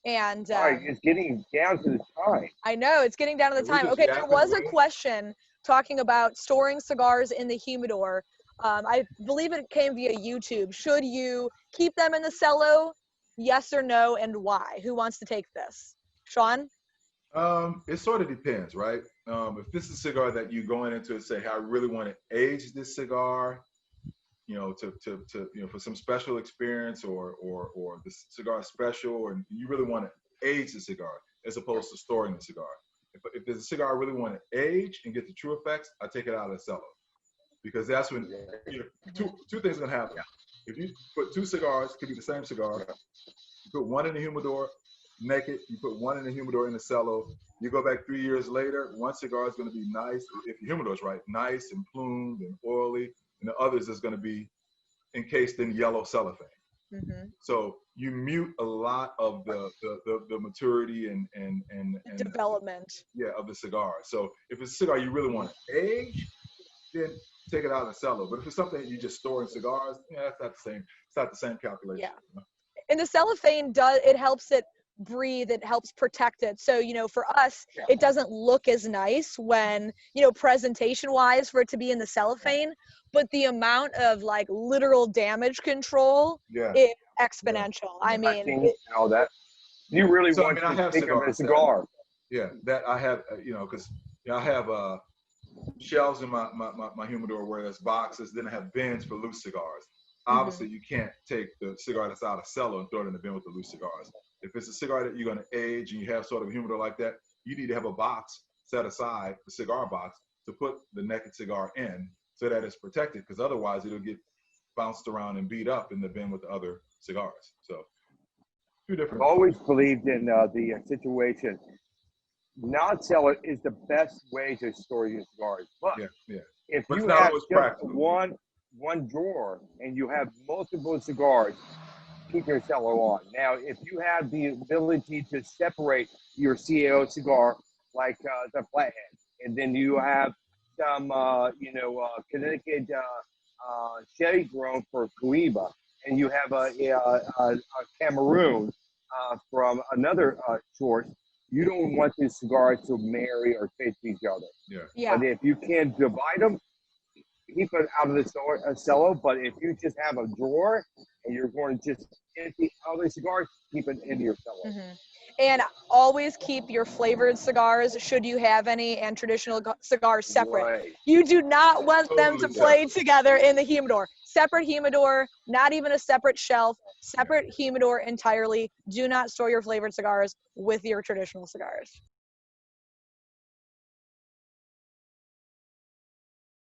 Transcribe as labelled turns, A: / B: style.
A: And
B: All right, it's getting down to the time.
A: I know it's getting down to the time. Okay, there was a question talking about storing cigars in the humidor. I believe it came via YouTube. Should you keep them in the cello? Yes or no, and why? Who wants to take this? Sean?
C: It sort of depends, right? If this is a cigar that you going into and say, hey, I really want to age this cigar, for some special experience or the cigar is special, and you really want to age the cigar as opposed to storing the cigar. If there's a cigar I really want to age and get the true effects, I take it out of the cellar, because that's when two things are gonna happen. If you put two cigars, it could be the same cigar, you put one in the humidor naked, you put one in the humidor in the cellar, you go back 3 years later, one cigar is going to be nice, if your humidor is right, nice and plumed and oily, and the others is going to be encased in yellow cellophane. So you mute a lot of the maturity and
A: development.
C: Of the cigar. So if it's a cigar you really want to age, then take it out of the cellar. But if it's something you just store in cigars, it's not the same. It's not the same calculation.
A: Yeah. And the cellophane it helps it breathe, it helps protect it. So, for us, it doesn't look as nice when, presentation wise for it to be in the cellophane, but the amount of like literal damage control is exponential. I mean,
B: that you really want to think of a cigar.
C: That I have, because I have shelves in my humidor where there's boxes, then I have bins for loose cigars. Obviously, you can't take the cigar that's out of cellar and throw it in the bin with the loose cigars. If it's a cigar that you're going to age and you have sort of a humidor like that, you need to have a box set aside, a cigar box, to put the naked cigar in so that it's protected, because otherwise it'll get bounced around and beat up in the bin with the other cigars. So, two different.
B: I've always believed in the situation. Non-cellar is the best way to store your cigars. But if you have just one drawer and you have multiple cigars, keep your cellar on. Now, if you have the ability to separate your CAO cigar, like the flathead, and then you have some, Connecticut sherry grown for Cohiba, and you have a Cameroon from another source, you don't want these cigars to marry or taste each other. But if you can divide them, keep it out of the cellar. But if you just have a drawer and you're going to just empty all the cigars, keep it in your cellar.
A: And always keep your flavored cigars, should you have any, and traditional cigars separate. You do not want them to play together in the humidor. Separate humidor, not even a separate shelf, separate humidor entirely. Do not store your flavored cigars with your traditional cigars.